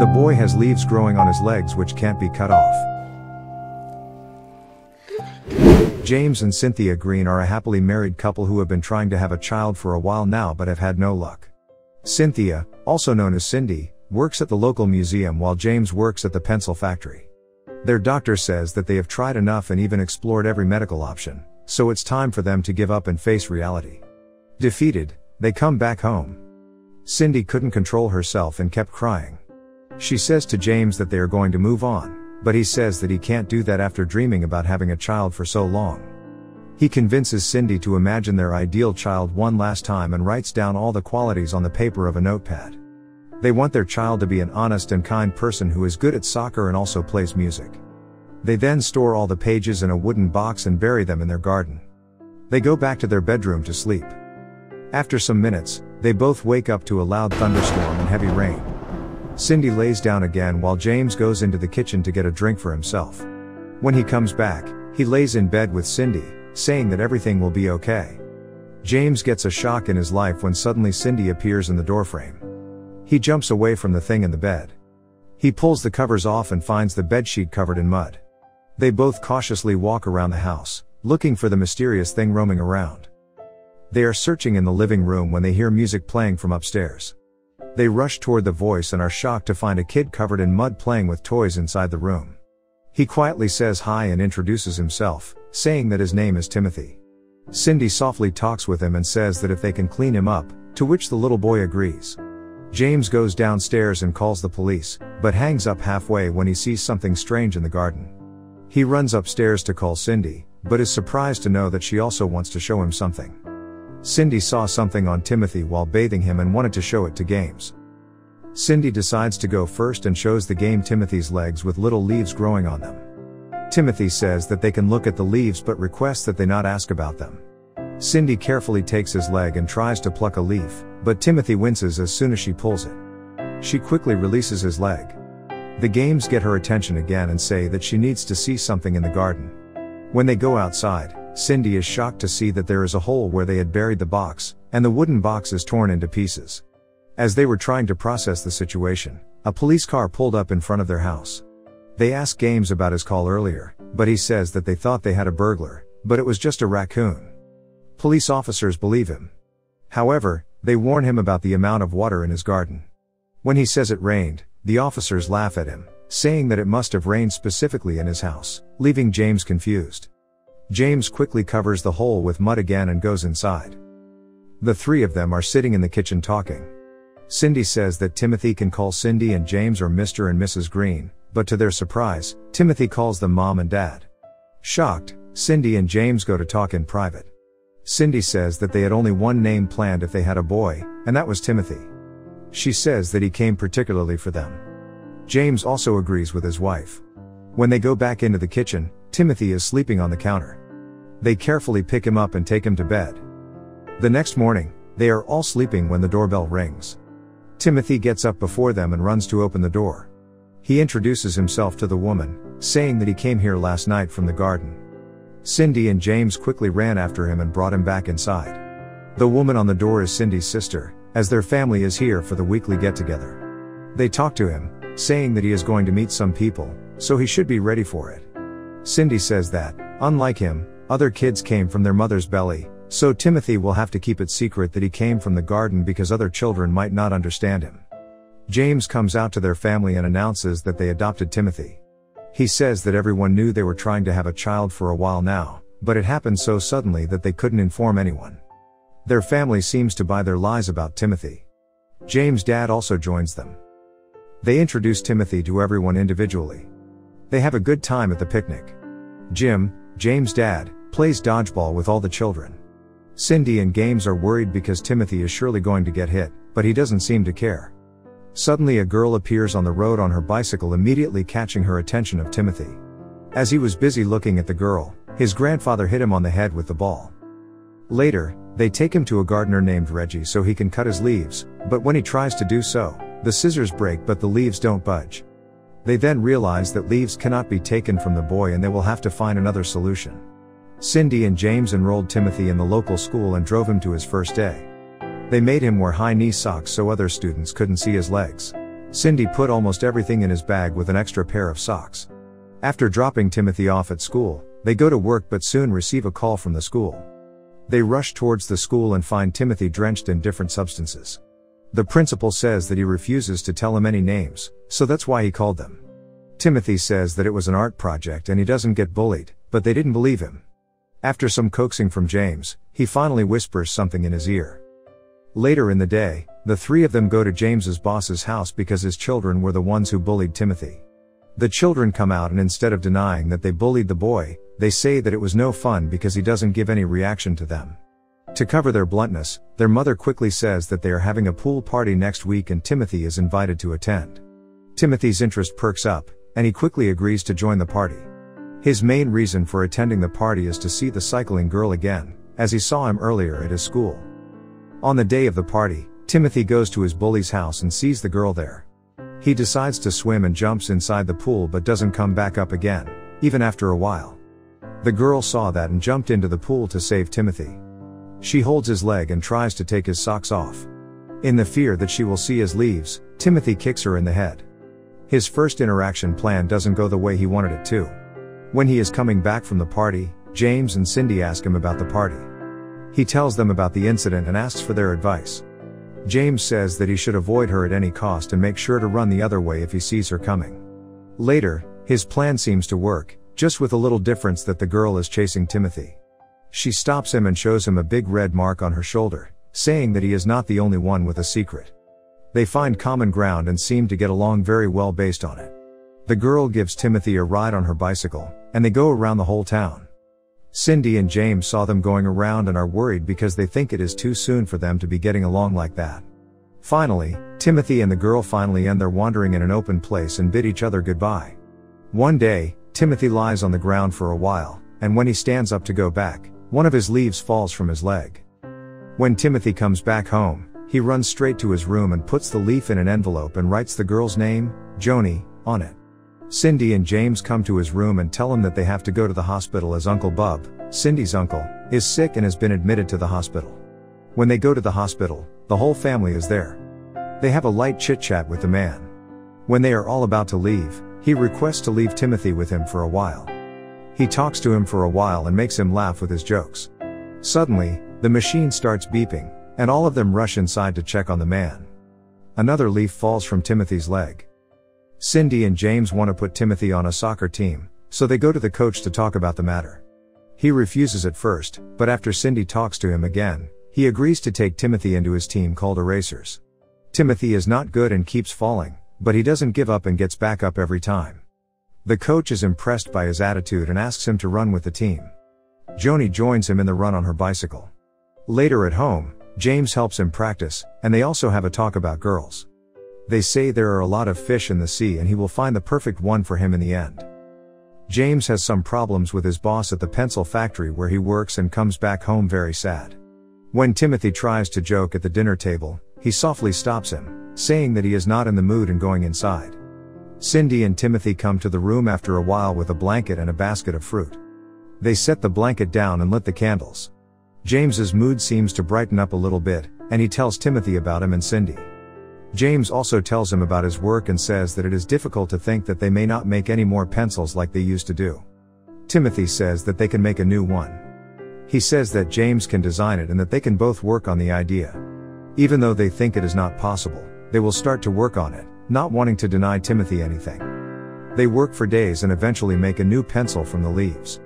The boy has leaves growing on his legs which can't be cut off. James and Cynthia Green are a happily married couple who have been trying to have a child for a while now but have had no luck. Cynthia, also known as Cindy, works at the local museum while James works at the pencil factory. Their doctor says that they have tried enough and even explored every medical option, so it's time for them to give up and face reality. Defeated, they come back home. Cindy couldn't control herself and kept crying. She says to James that they are going to move on, but he says that he can't do that after dreaming about having a child for so long. He convinces Cindy to imagine their ideal child one last time and writes down all the qualities on the paper of a notepad. They want their child to be an honest and kind person who is good at soccer and also plays music. They then store all the pages in a wooden box and bury them in their garden. They go back to their bedroom to sleep. After some minutes, they both wake up to a loud thunderstorm and heavy rain. Cindy lays down again while James goes into the kitchen to get a drink for himself. When he comes back, he lays in bed with Cindy, saying that everything will be okay. James gets a shock in his life when suddenly Cindy appears in the doorframe. He jumps away from the thing in the bed. He pulls the covers off and finds the bedsheet covered in mud. They both cautiously walk around the house, looking for the mysterious thing roaming around. They are searching in the living room when they hear music playing from upstairs. They rush toward the voice and are shocked to find a kid covered in mud playing with toys inside the room. He quietly says hi and introduces himself, saying that his name is Timothy. Cindy softly talks with him and says that if they can clean him up, to which the little boy agrees. James goes downstairs and calls the police, but hangs up halfway when he sees something strange in the garden. He runs upstairs to call Cindy, but is surprised to know that she also wants to show him something. Cindy saw something on Timothy while bathing him and wanted to show it to James. Cindy decides to go first and shows the game Timothy's legs with little leaves growing on them. Timothy says that they can look at the leaves but requests that they not ask about them. Cindy carefully takes his leg and tries to pluck a leaf, but Timothy winces as soon as she pulls it. She quickly releases his leg. The games get her attention again and say that she needs to see something in the garden. When they go outside, Cindy is shocked to see that there is a hole where they had buried the box, and the wooden box is torn into pieces. As they were trying to process the situation, a police car pulled up in front of their house. They ask James about his call earlier, but he says that they thought they had a burglar, but it was just a raccoon. Police officers believe him. However, they warn him about the amount of water in his garden. When he says it rained, the officers laugh at him, saying that it must have rained specifically in his house, leaving James confused. James quickly covers the hole with mud again and goes inside. The three of them are sitting in the kitchen talking. Cindy says that Timothy can call Cindy and James or Mr. and Mrs. Green, but to their surprise, Timothy calls them Mom and Dad. Shocked, Cindy and James go to talk in private. Cindy says that they had only one name planned if they had a boy, and that was Timothy. She says that he came particularly for them. James also agrees with his wife. When they go back into the kitchen, Timothy is sleeping on the counter. They carefully pick him up and take him to bed. The next morning, they are all sleeping when the doorbell rings. Timothy gets up before them and runs to open the door. He introduces himself to the woman, saying that he came here last night from the garden. Cindy and James quickly ran after him and brought him back inside. The woman on the door is Cindy's sister, as their family is here for the weekly get-together. They talk to him, saying that he is going to meet some people, so he should be ready for it. Cindy says that, unlike him, other kids came from their mother's belly, so Timothy will have to keep it secret that he came from the garden because other children might not understand him. James comes out to their family and announces that they adopted Timothy. He says that everyone knew they were trying to have a child for a while now, but it happened so suddenly that they couldn't inform anyone. Their family seems to buy their lies about Timothy. James' dad also joins them. They introduce Timothy to everyone individually. They have a good time at the picnic. Jim, James' dad, plays dodgeball with all the children. Cindy and James are worried because Timothy is surely going to get hit, but he doesn't seem to care. Suddenly a girl appears on the road on her bicycle, immediately catching her attention of Timothy. As he was busy looking at the girl, his grandfather hit him on the head with the ball. Later, they take him to a gardener named Reggie so he can cut his leaves, but when he tries to do so, the scissors break but the leaves don't budge. They then realize that leaves cannot be taken from the boy and they will have to find another solution. Cindy and James enrolled Timothy in the local school and drove him to his first day. They made him wear high knee socks so other students couldn't see his legs. Cindy put almost everything in his bag with an extra pair of socks. After dropping Timothy off at school, they go to work but soon receive a call from the school. They rush towards the school and find Timothy drenched in different substances. The principal says that he refuses to tell him any names, so that's why he called them. Timothy says that it was an art project and he doesn't get bullied, but they didn't believe him. After some coaxing from James, he finally whispers something in his ear. Later in the day, the three of them go to James's boss's house because his children were the ones who bullied Timothy. The children come out and instead of denying that they bullied the boy, they say that it was no fun because he doesn't give any reaction to them. To cover their bluntness, their mother quickly says that they are having a pool party next week and Timothy is invited to attend. Timothy's interest perks up, and he quickly agrees to join the party. His main reason for attending the party is to see the cycling girl again, as he saw him earlier at his school. On the day of the party, Timothy goes to his bully's house and sees the girl there. He decides to swim and jumps inside the pool but doesn't come back up again, even after a while. The girl saw that and jumped into the pool to save Timothy. She holds his leg and tries to take his socks off. In the fear that she will see his leaves, Timothy kicks her in the head. His first interaction plan doesn't go the way he wanted it to. When he is coming back from the party, James and Cindy ask him about the party. He tells them about the incident and asks for their advice. James says that he should avoid her at any cost and make sure to run the other way if he sees her coming. Later, his plan seems to work, just with a little difference that the girl is chasing Timothy. She stops him and shows him a big red mark on her shoulder, saying that he is not the only one with a secret. They find common ground and seem to get along very well based on it. The girl gives Timothy a ride on her bicycle, and they go around the whole town. Cindy and James saw them going around and are worried because they think it is too soon for them to be getting along like that. Finally, Timothy and the girl finally end their wandering in an open place and bid each other goodbye. One day, Timothy lies on the ground for a while, and when he stands up to go back, one of his leaves falls from his leg. When Timothy comes back home, he runs straight to his room and puts the leaf in an envelope and writes the girl's name, Joni, on it. Cindy and James come to his room and tell him that they have to go to the hospital as Uncle Bub, Cindy's uncle, is sick and has been admitted to the hospital. When they go to the hospital, the whole family is there. They have a light chit-chat with the man. When they are all about to leave, he requests to leave Timothy with him for a while. He talks to him for a while and makes him laugh with his jokes. Suddenly, the machine starts beeping, and all of them rush inside to check on the man. Another leaf falls from Timothy's leg. Cindy and James want to put Timothy on a soccer team, so they go to the coach to talk about the matter. He refuses at first, but after Cindy talks to him again, he agrees to take Timothy into his team called Erasers. Timothy is not good and keeps falling, but he doesn't give up and gets back up every time. The coach is impressed by his attitude and asks him to run with the team. Joni joins him in the run on her bicycle. Later at home, James helps him practice, and they also have a talk about girls. They say there are a lot of fish in the sea and he will find the perfect one for him in the end. James has some problems with his boss at the pencil factory where he works and comes back home very sad. When Timothy tries to joke at the dinner table, he softly stops him, saying that he is not in the mood and going inside. Cindy and Timothy come to the room after a while with a blanket and a basket of fruit. They set the blanket down and lit the candles. James's mood seems to brighten up a little bit, and he tells Timothy about him and Cindy. James also tells him about his work and says that it is difficult to think that they may not make any more pencils like they used to do. Timothy says that they can make a new one. He says that James can design it and that they can both work on the idea. Even though they think it is not possible, they will start to work on it, not wanting to deny Timothy anything. They work for days and eventually make a new pencil from the leaves.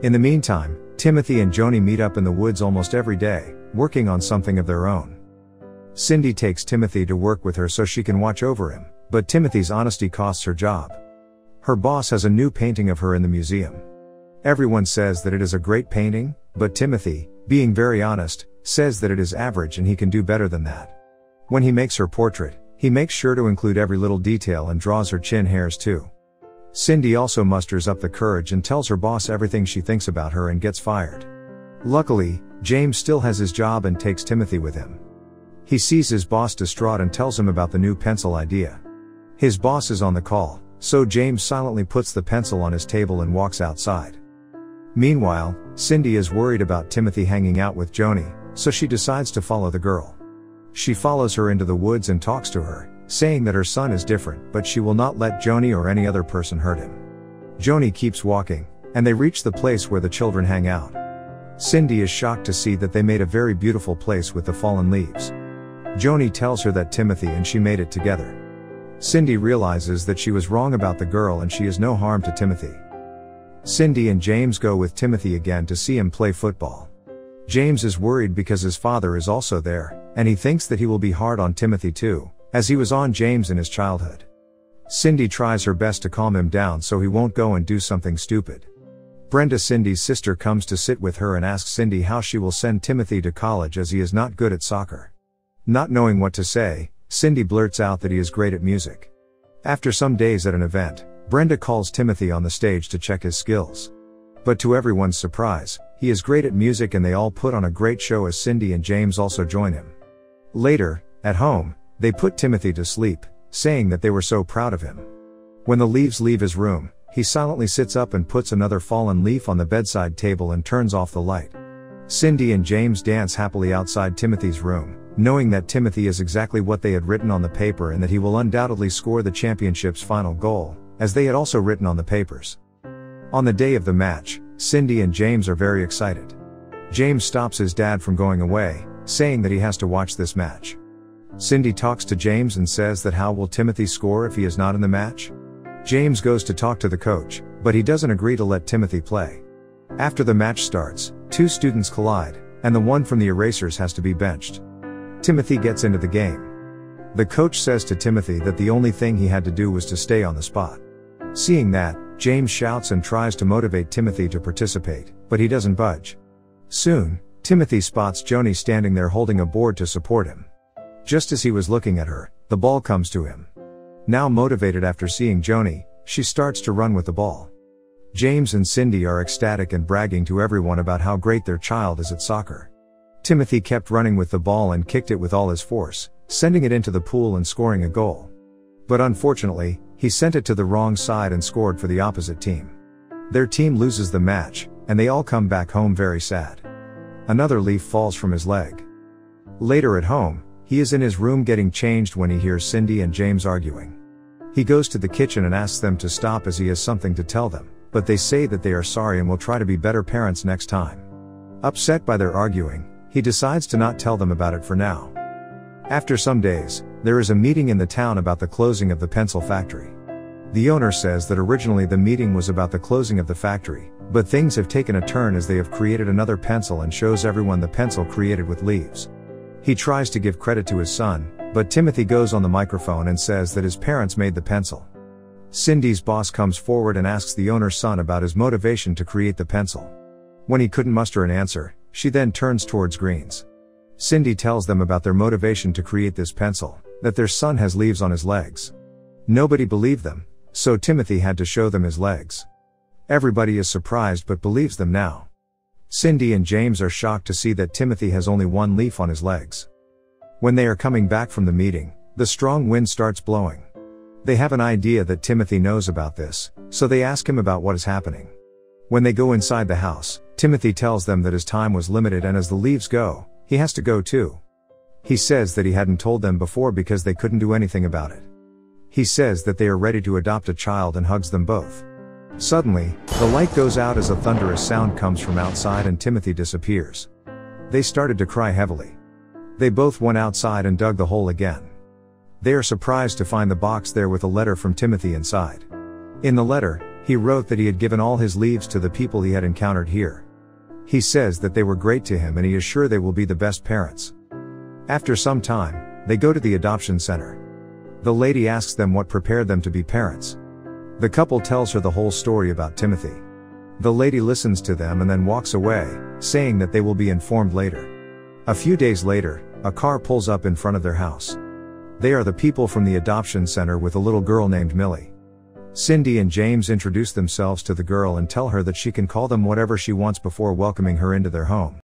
In the meantime, Timothy and Joni meet up in the woods almost every day, working on something of their own. Cindy takes Timothy to work with her so she can watch over him, but Timothy's honesty costs her job. Her boss has a new painting of her in the museum. Everyone says that it is a great painting, but Timothy, being very honest, says that it is average and he can do better than that. When he makes her portrait, he makes sure to include every little detail and draws her chin hairs too. Cindy also musters up the courage and tells her boss everything she thinks about her and gets fired. Luckily, James still has his job and takes Timothy with him. He sees his boss distraught and tells him about the new pencil idea. His boss is on the call, so James silently puts the pencil on his table and walks outside. Meanwhile, Cindy is worried about Timothy hanging out with Joni, so she decides to follow the girl. She follows her into the woods and talks to her, saying that her son is different, but she will not let Joni or any other person hurt him. Joni keeps walking, and they reach the place where the children hang out. Cindy is shocked to see that they made a very beautiful place with the fallen leaves. Joni tells her that Timothy and she made it together. Cindy realizes that she was wrong about the girl and she is no harm to Timothy. Cindy and James go with Timothy again to see him play football. James is worried because his father is also there, and he thinks that he will be hard on Timothy too, as he was on James in his childhood. Cindy tries her best to calm him down so he won't go and do something stupid. Brenda, Cindy's sister, comes to sit with her and asks Cindy how she will send Timothy to college as he is not good at soccer. Not knowing what to say, Cindy blurts out that he is great at music. After some days at an event, Brenda calls Timothy on the stage to check his skills. But to everyone's surprise, he is great at music and they all put on a great show as Cindy and James also join him. Later, at home, they put Timothy to sleep, saying that they were so proud of him. When the leaves leave his room, he silently sits up and puts another fallen leaf on the bedside table and turns off the light. Cindy and James dance happily outside Timothy's room, knowing that Timothy is exactly what they had written on the paper and that he will undoubtedly score the championship's final goal, as they had also written on the papers. On the day of the match, Cindy and James are very excited. James stops his dad from going away, saying that he has to watch this match. Cindy talks to James and says that how will Timothy score if he is not in the match? James goes to talk to the coach, but he doesn't agree to let Timothy play. After the match starts, two students collide, and the one from the erasers has to be benched. Timothy gets into the game. The coach says to Timothy that the only thing he had to do was to stay on the spot. Seeing that, James shouts and tries to motivate Timothy to participate, but he doesn't budge. Soon, Timothy spots Joni standing there holding a board to support him. Just as he was looking at her, the ball comes to him. Now motivated after seeing Joni, she starts to run with the ball. James and Cindy are ecstatic and bragging to everyone about how great their child is at soccer. Timothy kept running with the ball and kicked it with all his force, sending it into the pool and scoring a goal. But unfortunately, he sent it to the wrong side and scored for the opposite team. Their team loses the match, and they all come back home very sad. Another leaf falls from his leg. Later at home, he is in his room getting changed when he hears Cindy and James arguing. He goes to the kitchen and asks them to stop as he has something to tell them, but they say that they are sorry and will try to be better parents next time. Upset by their arguing, he decides to not tell them about it for now. After some days, there is a meeting in the town about the closing of the pencil factory. The owner says that originally the meeting was about the closing of the factory, but things have taken a turn as they have created another pencil and shows everyone the pencil created with leaves. He tries to give credit to his son, but Timothy goes on the microphone and says that his parents made the pencil. Cindy's boss comes forward and asks the owner's son about his motivation to create the pencil. When he couldn't muster an answer, she then turns towards Greens. Cindy tells them about their motivation to create this pencil, that their son has leaves on his legs. Nobody believed them, so Timothy had to show them his legs. Everybody is surprised but believes them now. Cindy and James are shocked to see that Timothy has only one leaf on his legs. When they are coming back from the meeting, the strong wind starts blowing. They have an idea that Timothy knows about this, so they ask him about what is happening. When they go inside the house, Timothy tells them that his time was limited and as the leaves go, he has to go too. He says that he hadn't told them before because they couldn't do anything about it. He says that they are ready to adopt a child and hugs them both. Suddenly, the light goes out as a thunderous sound comes from outside and Timothy disappears. They started to cry heavily. They both went outside and dug the hole again. They are surprised to find the box there with a letter from Timothy inside. In the letter, he wrote that he had given all his leaves to the people he had encountered here. He says that they were great to him and he is sure they will be the best parents. After some time, they go to the adoption center. The lady asks them what prepared them to be parents. The couple tells her the whole story about Timothy. The lady listens to them and then walks away, saying that they will be informed later. A few days later, a car pulls up in front of their house. They are the people from the adoption center with a little girl named Millie. Cindy and James introduce themselves to the girl and tell her that she can call them whatever she wants before welcoming her into their home.